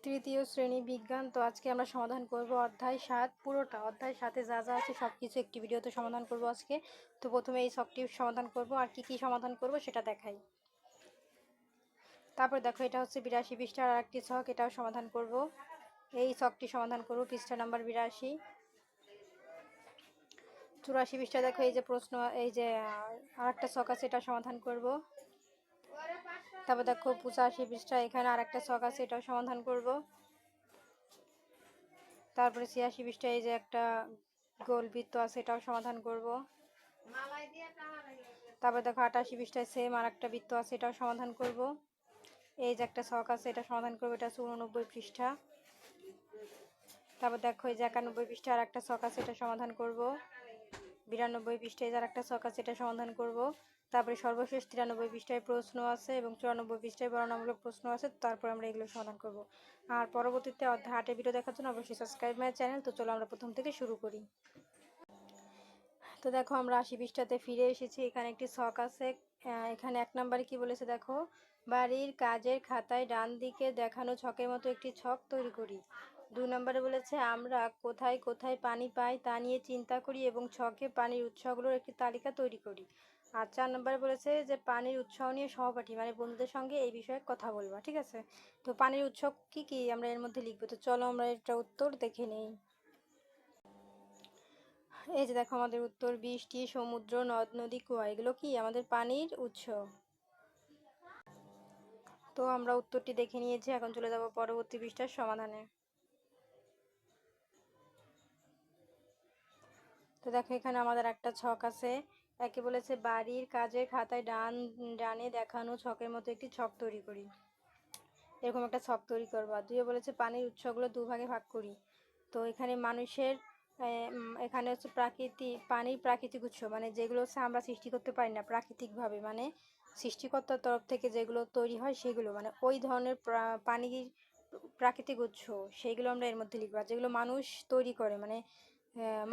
তৃতীয় শ্রেণী বিজ্ঞান। তো আজকে আমরা সমাধান করব অধ্যায় 7 পুরোটা। অধ্যায় 7-এ যা যা আছে সব কিছু একটি ভিডিওতে সমাধান করব আজকে। তো প্রথমে এই ছকটি সমাধান করব, আর কি কি সমাধান করব সেটা দেখাই। তারপর দেখো, এটা হচ্ছে 82 পৃষ্ঠার আর একটি ছক, এটাও সমাধান করব। এই ছকটি সমাধান করব পৃষ্ঠা নাম্বার 82। 84 পৃষ্ঠা দেখো, এই যে প্রশ্ন, এই যে আর একটা ছক আছে, এটা সমাধান করব। তারপর দেখো 85 পৃষ্ঠা, এখানে আর একটা ছক আছে, এটাও সমাধান করব। তারপরে 86 পৃষ্ঠায় এই যে একটা গোল বৃত্ত আছে, এটাও সমাধান করব। তারপর দেখো 88 পৃষ্ঠায় সেম আর একটা বৃত্ত আছে, এটাও সমাধান করব। এই যে একটা ছক আছে, এটা সমাধান করবো, এটা হচ্ছে 89 পৃষ্ঠা। তারপর দেখো এই যে 91 পৃষ্ঠায় আর একটা ছক আছে, এটা সমাধান করব। 92 পৃষ্ঠায় আর একটা ছক আছে, এটা সমাধান করব। তারপরে সর্বশেষ 93 পৃষ্ঠায় প্রশ্ন আছে এবং 94 পৃষ্ঠায় বর্ণনামূলক প্রশ্ন আছে। তারপর আমরা এগুলো সমাধান করব। আর পরবর্তীতে অধ্যায় 8-এর ভিডিও দেখার জন্য অবশ্যই সাবস্ক্রাইব মাই চ্যানেল। তো চলো আমরা প্রথম থেকে শুরু করি। তো দেখো আমরা 80 পৃষ্ঠাতে ফিরে এসেছি। এখানে একটি ছক আছে। এখানে 1 নম্বরে কি বলেছে দেখো, বাড়ির কাজের খাতায় ডান দিকে দেখানো ছকের মতো একটি ছক তৈরি করি। 2 নম্বরে বলেছে আমরা কোথায় কোথায় পানি পাই তা নিয়ে চিন্তা করি এবং ছকে পানির উৎসগুলোর একটি তালিকা তৈরি করি। আর 4 নম্বরে বলেছে যে পানির উৎস নিয়ে সহপাঠী মানে বন্ধুদের সঙ্গে এই বিষয়ে কথা বলবা। ঠিক আছে, তো পানির উৎস কি কি আমরা এর মধ্যে লিখবো। তো চলো আমরা এটা উত্তর দেখে নেই। এই যে দেখো আমাদের উত্তর, বৃষ্টি, সমুদ্র, নদ নদী, কুয়া, এগুলো কি আমাদের পানির উৎস। তো আমরা উত্তরটি দেখে নিয়েছি, এখন চলে যাব পরবর্তী পৃষ্ঠার সমাধানে। তো দেখো এখানে আমাদের একটা ছক আছে। একে বলেছে বাড়ির কাজের খাতায় ডানে দেখানো ছকের মতো একটি ছক তৈরি করি। এরকম একটা ছক তৈরি করবা। 2 বলেছে পানির উৎসগুলো দুভাগে ভাগ করি। তো এখানে মানুষের এখানে হচ্ছে পানির প্রাকৃতিক উৎস মানে যেগুলো হচ্ছে আমরা সৃষ্টি করতে পারি না, প্রাকৃতিকভাবে মানে সৃষ্টিকর্তার তরফ থেকে যেগুলো তৈরি হয় সেগুলো মানে ওই ধরনের পানির প্রাকৃতিক উৎস, সেইগুলো আমরা এর মধ্যে লিখবো। আর যেগুলো মানুষ তৈরি করে মানে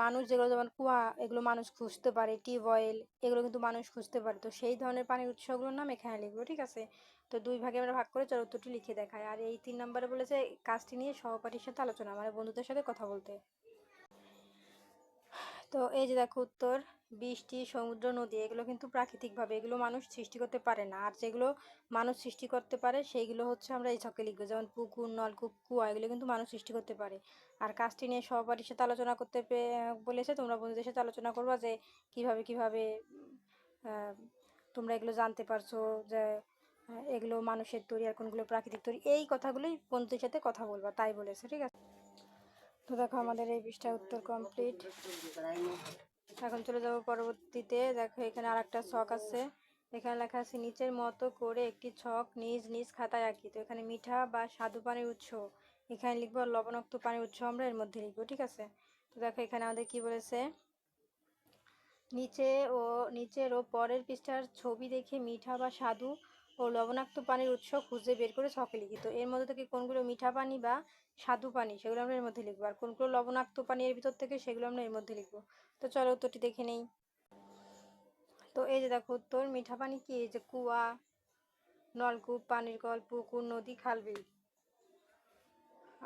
মানুষ, যেগুলো যেমন কুয়া, এগুলো মানুষ খুঁজতে পারে, টিউবওয়েল, এগুলো কিন্তু মানুষ খুঁজতে পারে। তো সেই ধরনের পানির উৎসগুলোর নাম এখানে লিখবো। ঠিক আছে, তো 2 ভাগে আমরা ভাগ করে উত্তরটি লিখে দেখায়। আর এই 3 নম্বরে বলেছে কাজটি নিয়ে সহপাঠীর সাথে আলোচনা মানে বন্ধুদের সাথে কথা বলতে। তো এই যে দেখো উত্তর, বৃষ্টি, সমুদ্র, নদী, এগুলো কিন্তু প্রাকৃতিকভাবে, এগুলো মানুষ সৃষ্টি করতে পারে না। আর যেগুলো মানুষ সৃষ্টি করতে পারে সেইগুলো হচ্ছে আমরা এই ছকে লিখবো, যেমন পুকুর, নলকূপ, কুয়া, এগুলো কিন্তু মানুষ সৃষ্টি করতে পারে। আর কাজটি নিয়ে সহপাঠীর সাথে আলোচনা করতে বলেছে, তোমরা বন্ধুদের সাথে আলোচনা করবা যে কিভাবে কিভাবে তোমরা এগুলো জানতে পারছো যে এগুলো মানুষের তৈরি আর কোনগুলো প্রাকৃতিক তৈরি, এই কথাগুলোই বন্ধুদের সাথে কথা বলবা, তাই বলেছে। ঠিক আছে, তো দেখো আমাদের এই পৃষ্ঠার উত্তর কমপ্লিট। এখন চলে যাব পরবর্তীতে। দেখো এখানে আর একটা ছক আছে, এখানে লেখা আছে নিচের মতো করে একটি ছক নিজ নিজ খাতায় আঁকি। তো এখানে মিঠা বা স্বাদু পানির উৎস এখানে লিখবো, লবণাক্ত পানির উৎস আমরা এর মধ্যে লিখবো। ঠিক আছে, তো দেখো এখানে আমাদের কি বলেছে, নিচের ও পরের পৃষ্ঠার ছবি দেখে মিঠা বা স্বাদু ও লবণাক্ত পানির উৎস খুঁজে বের করে ছকে লিখি। তো এর মধ্যে থেকে কোনগুলো মিঠা পানি বা স্বাদু পানি সেগুলো আমরা এর মধ্যে লিখবো, আর কোনগুলো লবণাক্ত পানি এর ভিতর থেকে সেগুলো আমরা এর মধ্যে লিখবো। তো চলো উত্তরটি দেখে নেই। তো এই যে দেখো উত্তর, মিঠা পানি কি, এই যে কুয়া, নলকূপ, পানির কল, পুকুর, নদী, খাল, বিল।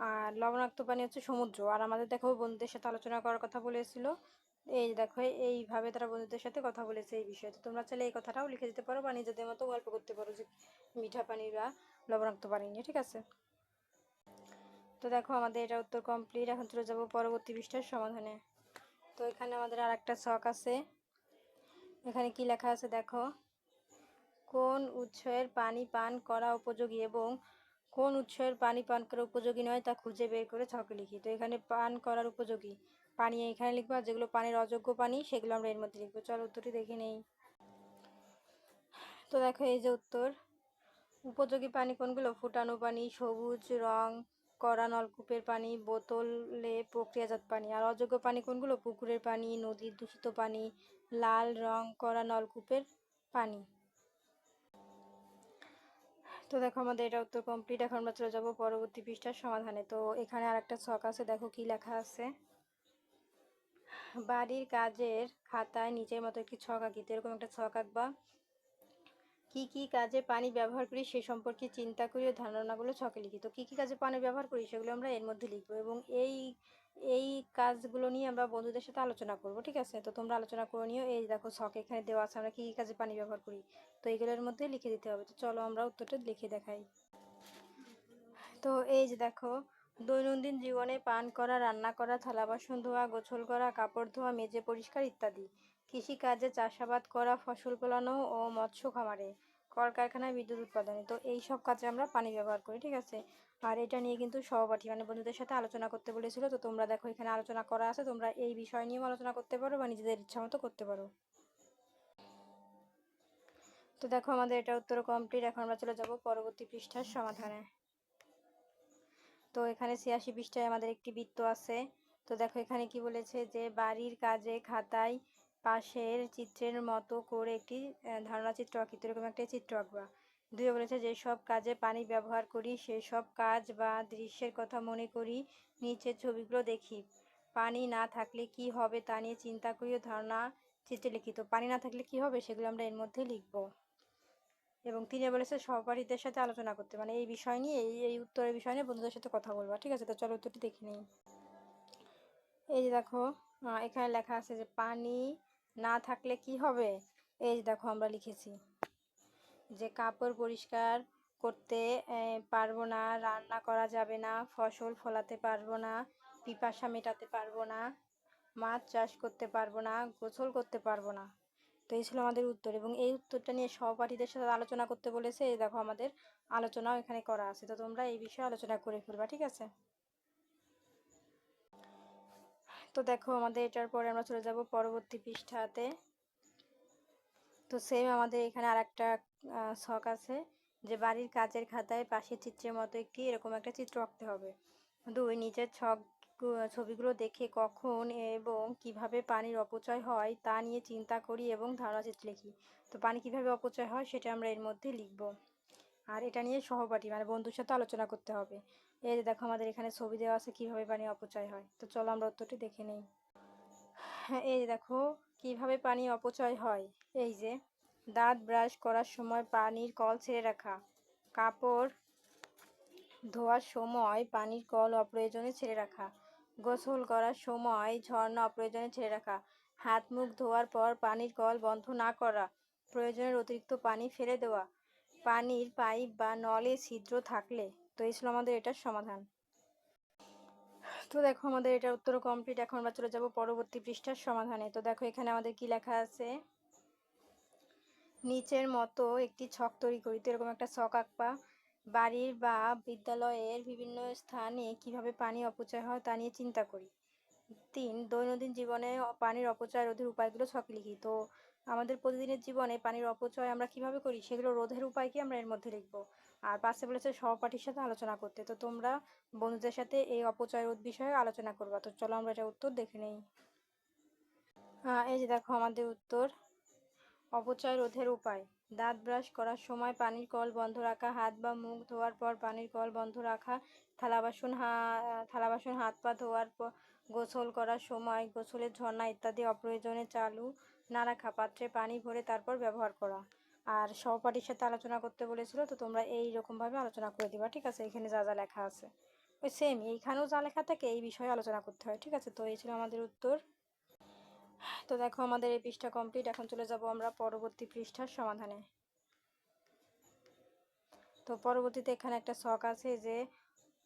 আর লবণাক্ত পানি হচ্ছে সমুদ্র। আর আমাদের দেখো বন্ধুদের সাথে আলোচনা করার কথা বলেছিল, এই দেখো এইভাবে তারা বন্ধুদের সাথে কথা বলেছে এই বিষয়ে। তো তোমরা চাইলে এই কথাটাও লিখে দিতে পারো বা নিজেদের মতো গল্প করতে পারো যে মিঠা পানি বা লবণাক্ত পানি নিয়ে। ঠিক আছে, তো দেখো আমাদের এটা উত্তর কমপ্লিট। এখন চলে যাবো পরবর্তী পৃষ্ঠার সমাধানে। তো এখানে আমাদের আর একটা ছক আছে, এখানে কি লেখা আছে দেখো, কোন উৎসের পানি পান করা উপযোগী এবং কোন উৎসের পানি পান করা উপযোগী নয় তা খুঁজে বের করে ছকে লিখি। তো এখানে পান করার উপযোগী পানি এখানে লিখবো, আর যেগুলো পানির অযোগ্য পানি সেগুলো আমরা এর মধ্যে লিখবো। চলো উত্তরটি দেখে নেই। তো দেখো এই যে উত্তর, উপযোগী পানি কোনগুলো, ফুটানো পানি, সবুজ রং করা নলকূপের পানি, বোতলে প্রক্রিয়াজাত পানি। আর অযোগ্য পানি কোনগুলো, পুকুরের পানি, নদীর দূষিত পানি, লাল রং করা নলকূপের পানি। তো দেখো আমাদের এটা উত্তর কমপ্লিট। এখন আমরা চলে যাবো পরবর্তী পৃষ্ঠার সমাধানে। তো এখানে আর একটা ছক আছে, দেখো কি লেখা আছে, বাড়ির কাজের খাতায় নিচের মতো একটি ছক আঁকি। তো এরকম একটা ছক আঁকবা, কি কি কাজে পানি ব্যবহার করি সে সম্পর্কে চিন্তা করি ও ধারণাগুলো ছকে লিখি। তো কি কি কাজে পানি ব্যবহার করি সেগুলো আমরা এর মধ্যে লিখবো, এবং এই কাজগুলো নিয়ে আমরা বন্ধুদের সাথে আলোচনা করব, ঠিক আছে? তো তোমরা আলোচনা করে নিও। এই দেখো ছক এখানে দেওয়া আছে আমরা কি কি কাজে পানি ব্যবহার করি, তো এইগুলোর মধ্যে লিখে দিতে হবে। তো চলো আমরা উত্তরটা লিখে দেখাই। তো এই যে দেখো, দৈনন্দিন জীবনে পান করা, রান্না করা, থালা বাসন ধোয়া, গোসল করা, কাপড় ধোয়া, মেজে পরিষ্কার ইত্যাদি। কৃষিকাজে চাষাবাদ করা, ফসল ফলানো ও মৎস্য খামারে, কলকারখানায় বিদ্যুৎ উৎপাদনে। তো এই সব কাজে আমরা পানি ব্যবহার করি, ঠিক আছে? আর এটা নিয়ে কিন্তু সহপাঠী মানে বন্ধুদের সাথে আলোচনা করতে বলেছিল। তো তোমরা দেখো এখানে আলোচনা করা আছে, তোমরা এই বিষয় নিয়েও আলোচনা করতে পারো বা নিজেদের ইচ্ছা মতো করতে পারো। তো দেখো আমাদের এটা উত্তর কমপ্লিট। এখন আমরা চলে যাব পরবর্তী পৃষ্ঠার সমাধানে। তো এখানে ৮৬ পৃষ্ঠায় আমাদের একটি বৃত্ত আছে। তো দেখো এখানে কি বলেছে যে বাড়ির কাজে খাতায় পাশের চিত্রের মতো করে একটি ধারণা চিত্র আঁকি। তো এরকম একটা চিত্র আঁকবা। দুয়ে বলেছে যেসব কাজে পানি ব্যবহার করি সেসব কাজ বা দৃশ্যের কথা মনে করি, নিচের ছবিগুলো দেখি। পানি না থাকলে কি হবে তা নিয়ে চিন্তা করি ও ধারণা চিত্রে লিখি। তো পানি না থাকলে কি হবে সেগুলো আমরা এর মধ্যে লিখবো। এবং তিনি বলেছে সহপাঠীদের সাথে আলোচনা করতে, মানে এই বিষয় নিয়ে এই উত্তরের বিষয় নিয়ে বন্ধুদের সাথে কথা বলবা, ঠিক আছে? তো চলো উত্তরটি দেখে নিই। এই যে দেখো, এখানে লেখা আছে যে পানি না থাকলে কি হবে। এই যে দেখো আমরা লিখেছি যে কাপড় পরিষ্কার করতে পারবো না, রান্না করা যাবে না, ফসল ফলাতে পারবো না, পিপাসা মেটাতে পারবো না, মাছ চাষ করতে পারবো না, গোসল করতে পারবো না। তো এই ছিল আমাদের উত্তর, এবং এই উত্তরটা নিয়ে সহপাঠীদের সাথে আলোচনা করতে বলেছে। এই দেখো আমাদের আলোচনাও এখানে করা আছে। তো তোমরা এই বিষয়ে আলোচনা করে ফেলবা, ঠিক আছে? তো দেখো আমাদের এটার পরে আমরা চলে যাব পরবর্তী পৃষ্ঠাতে। তো সেম আমাদের এখানে আর একটা ছক আছে যে বাড়ির কাজের খাতায় পাশের চিত্রের মতো একটি এরকম একটা চিত্র আঁকতে হবে। দুই, নিচের ছবিগুলো দেখে কখন এবং কিভাবে পানির অপচয় হয় তা নিয়ে চিন্তা করি এবং ধারণা চিত্র লিখি। তো পানি কিভাবে অপচয় হয় সেটা আমরা এর মধ্যে লিখব। আর এটা নিয়ে সহপাঠী মানে বন্ধুর সাথে আলোচনা করতে হবে। এই যে দেখো আমাদের এখানে ছবি দেওয়া আছে কিভাবে পানি অপচয় হয়। তো চলো আমরা উত্তরটি দেখে নিই। হ্যাঁ, এই যে দেখো কিভাবে পানি অপচয় হয়। এই যে দাঁত ব্রাশ করার সময় পানির কল ছেড়ে রাখা, কাপড় ধোয়ার সময় পানির কল অপ্রয়োজনে ছেড়ে রাখা, গোসল করার সময় ঝর্ণা অপ্রয়োজনে ছেড়ে রাখা, হাত মুখ ধোয়ার পর পানির কল বন্ধ না করা, প্রয়োজনের অতিরিক্ত পানি ফেলে দেওয়া, পানির পাইপ বা নলে ছিদ্র থাকলে। তো এই ছিল আমাদের এটার সমাধান। তো দেখো আমাদের এটার উত্তর কমপ্লিট। এখন আমরা চলে যাব পরবর্তী পৃষ্ঠার সমাধানে। তো দেখো এখানে আমাদের কি লেখা আছে, নিচের মতো একটি ছক তৈরি করি। তো এরকম একটা ছক আঁকবা। বাড়ির বা বিদ্যালয়ের বিভিন্ন স্থানে কিভাবে পানি অপচয় হয় তা নিয়ে চিন্তা করি। ৩, দৈনন্দিন জীবনে পানির অপচয় রোধের উপায়গুলো ছকে লিখি। তো আমাদের প্রতিদিনের জীবনে পানির অপচয় আমরা কিভাবে করি সেগুলো রোধের উপায় কি আমরা এর মধ্যে লিখব। আর পাশে বলেছে সহপাঠীর সাথে আলোচনা করতে। তো তোমরা বন্ধুদের সাথে এই অপচয় রোধ বিষয়ে আলোচনা করবা। তো চলো আমরা এটা উত্তর দেখে নেই। এই যে দেখো আমাদের উত্তর, অপচয় রোধের উপায়। দাঁত ব্রাশ করার সময় পানির কল বন্ধ রাখা, হাত বা মুখ ধোয়ার পর পানির কল বন্ধ রাখা, থালা বাসন হাত পা ধোয়ার পর, গোসল করার সময় গোসলের ঝর্ণা ইত্যাদি অপ্রয়োজনে চালু না রাখা, পাত্রে পানি ভরে তারপর ব্যবহার করা। আর সহপাঠীর সাথে আলোচনা করতে বলেছিল। তো তোমরা এই রকমভাবে আলোচনা করে দিবা, ঠিক আছে? এখানে যা যা লেখা আছে ওই সেম এইখানেও যা লেখা থাকে এই বিষয়ে আলোচনা করতে হয়, ঠিক আছে? তো এই ছিল আমাদের উত্তর। তো দেখো আমাদের এই পৃষ্ঠা কমপ্লিট। এখন চলে যাব আমরা পরবর্তী পৃষ্ঠার সমাধানে। তো পরবর্তীতে এখানে একটা ছক আছে যে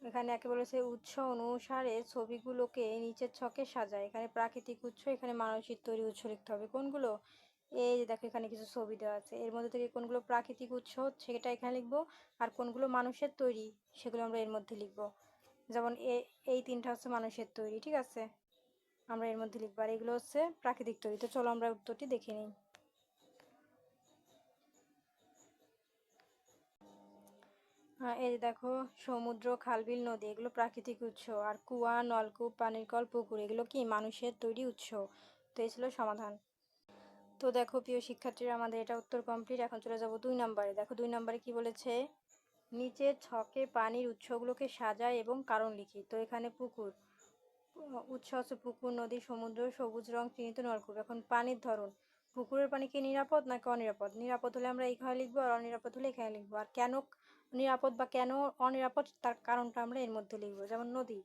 এখানে একে বলেছে উৎস অনুসারে ছবিগুলোকে নিচের ছকে সাজায়। এখানে প্রাকৃতিক উৎস, এখানে মানসিক তৈরি উৎস লিখতে হবে। কোনগুলো? এই যে দেখো এখানে কিছু ছবি দেওয়া আছে, এর মধ্যে থেকে কোনগুলো প্রাকৃতিক উৎস সেটা এখানে লিখবো, আর কোনগুলো মানুষের তৈরি সেগুলো আমরা এর মধ্যে লিখবো। যেমন এই তিনটা হচ্ছে মানুষের তৈরি, ঠিক আছে? আমরা এর মধ্যে লিখবো। আর এগুলো হচ্ছে প্রাকৃতিক তৈরি। তো চলো আমরা উত্তরটি দেখে নিই। এই যে দেখো, সমুদ্র, খাল-বিল, নদী এগুলো প্রাকৃতিক উৎস, আর কুয়া, নলকূপ, পানির কল, পুকুর এগুলো কি মানুষের তৈরি উৎস। তো এই ছিল সমাধান। তো দেখো প্রিয় শিক্ষার্থীরা আমাদের এটা উত্তর কমপ্লিট। এখন চলে যাব 2 নম্বরে। দেখো 2 নম্বরে কি বলেছে, নিচের ছকে পানির উৎসগুলোকে সাজায় এবং কারণ লিখি। তো এখানে পুকুর, উৎস হচ্ছে পুকুর, নদী, সমুদ্র, সবুজ রং চিহ্নিত নলকূপ। এখন পানির ধরন, পুকুরের পানি কি নিরাপদ নাকি অনিরাপদ? নিরাপদ হলে আমরা এইখানে লিখবো, আর অনিরাপদ হলে এখানে লিখবো। আর কেন নিরাপদ বা কেন অনিরাপদ তার কারণটা আমরা এর মধ্যে লিখবো। যেমন নদী,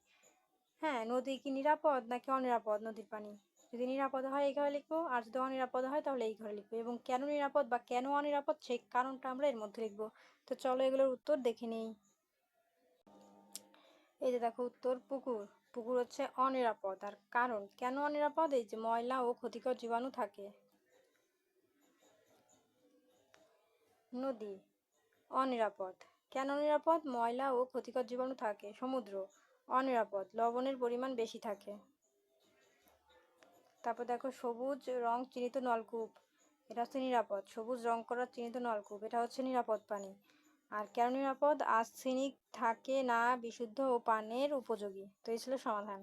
হ্যাঁ, নদী কি নিরাপদ নাকি অনিরাপদ? নদীর পানি যদি নিরাপদ হয় এই ঘরে লিখবো, আর যদি অনিরাপদ হয় তাহলে এই ঘরে লিখবো। এবং কেন নিরাপদ বা কেন অনিরাপদ সেই কারণটা আমরা এর মধ্যে লিখবো। তো চলো এগুলোর উত্তর দেখে নিই। এই যে দেখো উত্তর, পুকুর। পুকুর হচ্ছে অনিরাপদ। আর কারণ কেন অনিরাপদ? এই যে ময়লা ও ক্ষতিকর জীবাণু থাকে। নদী অনিরাপদ। কেন নিরাপদ? ময়লা ও ক্ষতিকর জীবাণু থাকে। সমুদ্র অনিরাপদ, লবণের পরিমাণ বেশি থাকে। তারপর দেখো সবুজ রং চিহ্নিত নলকূপ, এটা হচ্ছে নিরাপদ। সবুজ রং করা চিহ্নিত নলকূপ, এটা হচ্ছে নিরাপদ পানি। আর কেন নিরাপদ? আর্সেনিক থাকে না, বিশুদ্ধ ও পানের উপযোগী। তো এই ছিল সমাধান।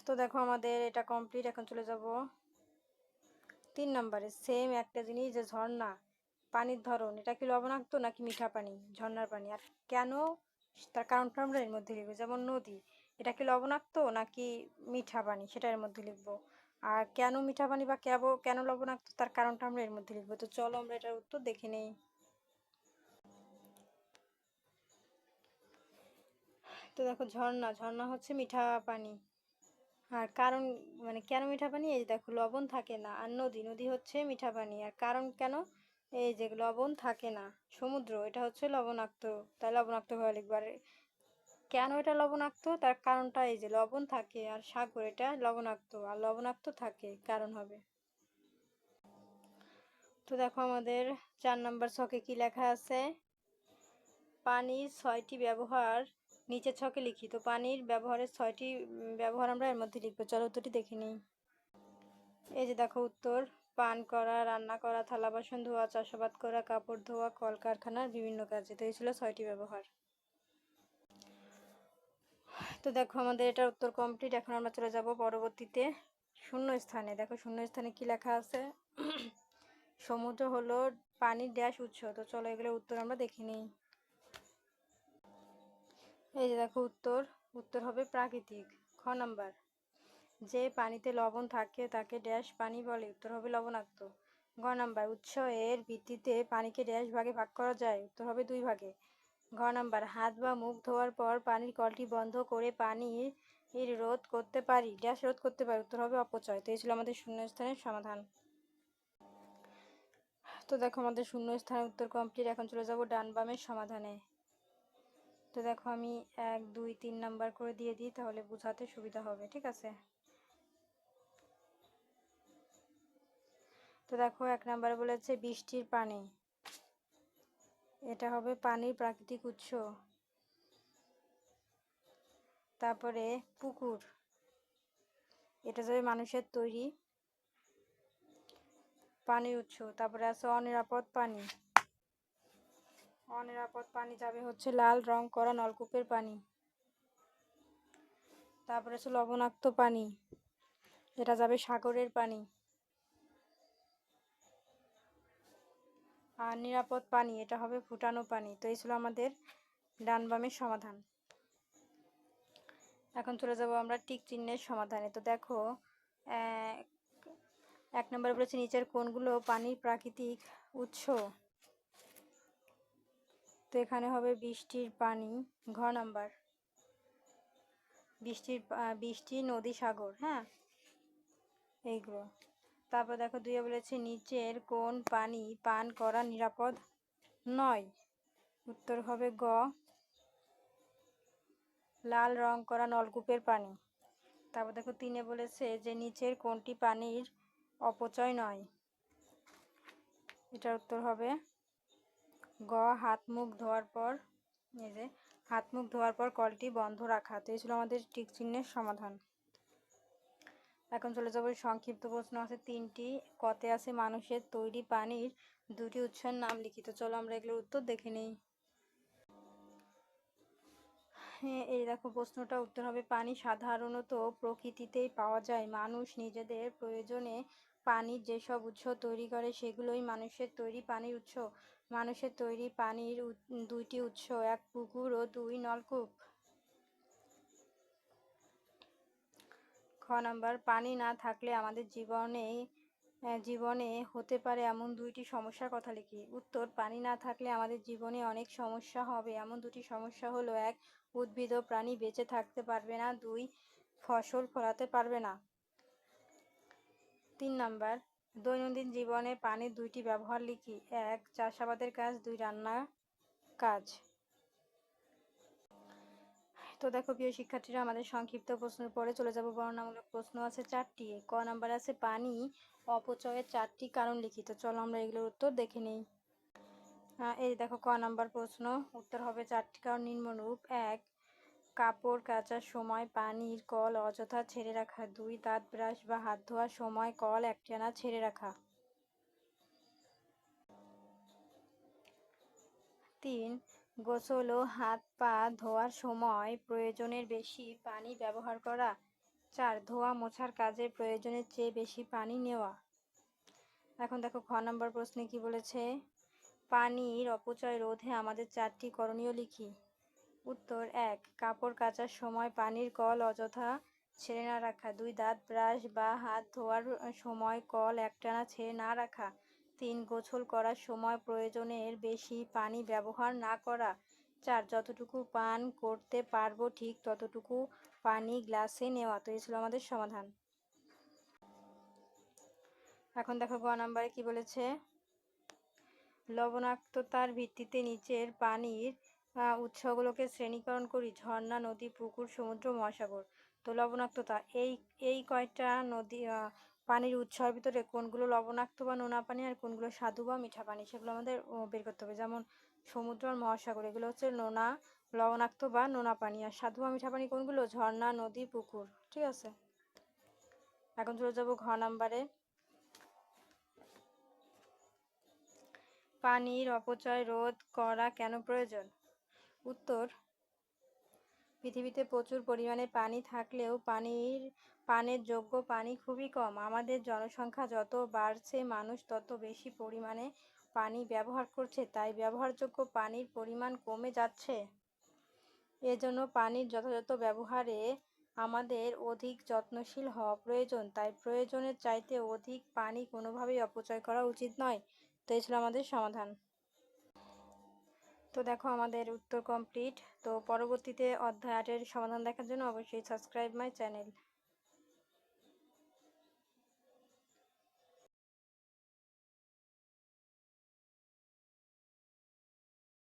তো দেখো আমাদের এটা কমপ্লিট। এখন চলে যাব 3 নম্বরে। সেম একটা জিনিস, যে ঝর্ণা, পানির ধরন, এটা কি লবণাক্ত নাকি মিঠা পানি? ঝর্ণার পানি। আর কেন তার কারণটা আমরা এর মধ্যে লিখবো। যেমন নদী, এটা কি লবণাক্ত নাকি মিঠা পানি, সেটা এর মধ্যে লিখবো। আর কেন মিঠা পানি বা কেন লবণাক্ত তার কারণটা আমরা এর মধ্যে লিখবো। তো চলো আমরা এটার উত্তর দেখে নেই। তো দেখো ঝর্ণা, ঝর্ণা হচ্ছে মিঠা পানি। আর কারণ মানে কেন মিঠা পানি, এই দেখো লবণ থাকে না। আর নদী, নদী হচ্ছে মিঠা পানি। আর কারণ কেন, এই যে লবণ থাকে না। সমুদ্র, এটা হচ্ছে লবণাক্ত, তাই লবণাক্ত ভাবে লিখবো। আর কেন এটা লবণাক্ত তার কারণটা, এই যে লবণ থাকে। আর সাগর, এটা লবণাক্ত, আর লবণাক্ত থাকে কারণ হবে। তো দেখো আমাদের 4 নম্বর ছকে কি লেখা আছে। পানির 6টি ব্যবহার নিচের ছকে লিখি। তো পানির ব্যবহারের 6টি ব্যবহার আমরা এর মধ্যে লিখবো। চলো উত্তরটি দেখে নিই। এই যে দেখো উত্তর, পান করা, রান্না করা, থালা বাসন ধোয়া, চাষাবাদ করা, কাপড় ধোয়া, কলকারখানার বিভিন্ন কাজে। তো এই ছিল 6টি ব্যবহার। তো দেখো আমাদের এটার উত্তর কমপ্লিট। এখন আমরা চলে যাব পরবর্তীতে শূন্য স্থানে। দেখো শূন্য স্থানে কি লেখা আছে। সমুদ্র হলো পানির ড্যাশ উৎস। তো চলো এগুলোর উত্তর আমরা দেখে নিই। এই যে দেখো উত্তর, উত্তর হবে প্রাকৃতিক। খ নাম্বার, যে পানিতে লবণ থাকে তাকে ড্যাশ পানি বলে। উত্তর হবে লবণাক্ত। গ নাম্বার, উৎস এর ভিত্তিতে পানিকে ড্যাশ ভাগে ভাগ করা যায়। উত্তর হবে 2 ভাগে। ঘ নাম্বার, হাত বা মুখ ধোয়ার পর পানির কলটি বন্ধ করে পানির রোধ করতে পারি, ড্যাশ রোধ করতে পারি। উত্তর হবে অপচয়। তো এই ছিল আমাদের শূন্যস্থানের সমাধান। তো দেখো আমাদের শূন্যস্থানের উত্তর কমপ্লিট। এখন চলে যাব ডান বামের সমাধানে। তো দেখো আমি 1 2 3 নাম্বার করে দিয়ে দিই, তাহলে বোঝাতে সুবিধা হবে। ঠিক আছে। তো দেখো 1 নাম্বারে বলেছে বৃষ্টির পানি, এটা হবে পানির প্রাকৃতিক উৎস। তারপরে পুকুর, এটা যাবে মানুষের তৈরি পানির উৎস। তারপরে আছে অনিরাপদ পানি, অনিরাপদ পানি যাবে হচ্ছে লাল রং করা নলকূপের পানি। তারপরে আছে লবণাক্ত পানি, এটা যাবে সাগরের পানি। আর নিরাপদ পানি, এটা হবে ফুটানো পানি। তো এই ছিল আমাদের ডান বামের সমাধান। এখন চলে যাব আমরা টিক চিহ্নের সমাধানে। তো দেখো 1 নম্বরে বলেছে নিচের কোনগুলো পানির প্রাকৃতিক উৎস। তো এখানে হবে বৃষ্টির পানি। ঘ নাম্বার, বৃষ্টি, নদী, সাগর, হ্যাঁ, এইগুলো। তারপর দেখো 2 বলেছে নিচের কোন পানি পান করা নিরাপদ নয়। উত্তর হবে গ, লাল রং করা নলকূপের পানি। তারপর দেখো 3 বলেছে যে নিচের কোনটি পানির অপচয় নয়। এটার উত্তর হবে গ, হাত মুখ ধোয়ার পর, এই যে হাত মুখ ধোয়ার পর কলটি বন্ধ রাখা। তো এই ছিল আমাদের টিক চিহ্নের সমাধান। এখন চলে যাবো সংক্ষিপ্ত প্রশ্ন আছে 3টি। কতে আছে মানুষের তৈরি পানির 2টি উৎসের নাম লিখিত। চলো আমরা এগুলোর উত্তর দেখে নিই। হ্যাঁ, এই দেখো প্রশ্নটা উত্তর হবে পানি সাধারণত প্রকৃতিতেই পাওয়া যায়। মানুষ নিজেদের প্রয়োজনে পানির যেসব উৎস তৈরি করে সেগুলোই মানুষের তৈরি পানির উৎস। মানুষের তৈরি পানির 2টি উৎস, 1 পুকুর ও 2 নলকূপ। খ নাম্বার, পানি না থাকলে আমাদের জীবনে হতে পারে এমন দুইটি সমস্যার কথা লিখি। উত্তর, পানি না থাকলে আমাদের জীবনে অনেক সমস্যা হবে। এমন দুটি সমস্যা হলো: 1, উদ্ভিদ ও প্রাণী বেঁচে থাকতে পারবে না। 2, ফসল ফলাতে পারবে না। 3 নাম্বার, দৈনন্দিন জীবনে পানির দুইটি ব্যবহার লিখি। 1, চাষাবাদের কাজ। 2, রান্নার কাজ। তো দেখো প্রিয় শিক্ষার্থীরা, আমাদের সংক্ষিপ্ত প্রশ্নের পরে চলে যাব বর্ণনামূলক প্রশ্ন আছে 4টি। ক নাম্বার আছে পানি অপচয়ের 4টি কারণ লিখি। তো চলো আমরা এগুলোর উত্তর দেখে নিই। এই দেখো ক নাম্বার প্রশ্ন, উত্তর হবে 4টি কারণ নিম্নরূপ। 1, কাপড় কাচার সময় পানির কল অযথা ছেড়ে রাখা। 2, দাঁত ব্রাশ বা হাত ধোয়ার সময় কল একটানা ছেড়ে রাখা। 3, গোসল ও হাত পা ধোয়ার সময় প্রয়োজনের বেশি পানি ব্যবহার করা। 4, ধোয়া মোছার কাজে প্রয়োজনের চেয়ে বেশি পানি নেওয়া। এখন দেখো খ নাম্বার প্রশ্নে কি বলেছে, পানির অপচয় রোধে আমাদের 4টি করণীয় লিখি। উত্তর, 1, কাপড় কাচার সময় পানির কল অযথা ছেড়ে না রাখা। 2, দাঁত ব্রাশ বা হাত ধোয়ার সময় কল একটানা ছেড়ে না রাখা। 3, গোসল করার সময় প্রয়োজনের বেশি পানি ব্যবহার না করা। 4, যতটুকু পান করতে পারবো ঠিক ততটুকু পানি গ্লাসে নেওয়া। তো এই ছিল আমাদের সমাধান। এখন দেখো গ নাম্বারে কি বলেছে, লবণাক্ততার ভিত্তিতে নিচের পানির উৎসগুলোকে শ্রেণীকরণ করি। ঝর্ণা, নদী, পুকুর, সমুদ্র, মহাসাগর। তো লবণাক্ততা, এই কয়টা নদী পানির উৎসের ভিতরে কোনগুলো লবণাক্ত বা নোনা পানি আর কোনগুলো স্বাদু বা মিঠা পানি, সেগুলো আমাদের বের করতে হবে। যেমন সমুদ্র আর মহাসাগর, এগুলো হচ্ছে লবণাক্ত বা নোনা পানি। আর স্বাদু বা মিঠা পানি কোনগুলো? ঝর্ণা, নদী, পুকুর। ঠিক আছে, এখন চলে যাবো ঘ নাম্বারে। পানির অপচয় রোধ করা কেন প্রয়োজন? উত্তর, পৃথিবীতে প্রচুর পরিমাণে পানি থাকলেও পানের যোগ্য পানি খুবই কম। আমাদের জনসংখ্যা যত বাড়ছে, মানুষ তত বেশি পরিমাণে পানি ব্যবহার করছে, তাই ব্যবহারযোগ্য পানির পরিমাণ কমে যাচ্ছে। এজন্য পানির যথাযথ ব্যবহারে আমাদের অধিক যত্নশীল হওয়া প্রয়োজন। তাই প্রয়োজনের চাইতে অধিক পানি কোনোভাবেই অপচয় করা উচিত নয়। তো এই ছিল আমাদের সমাধান। তো দেখো আমাদের উত্তর কমপ্লিট। তো পরবর্তীতে অধ্যায় 8-এর সমাধান দেখার জন্য অবশ্যই সাবস্ক্রাইব মাই চ্যানেল।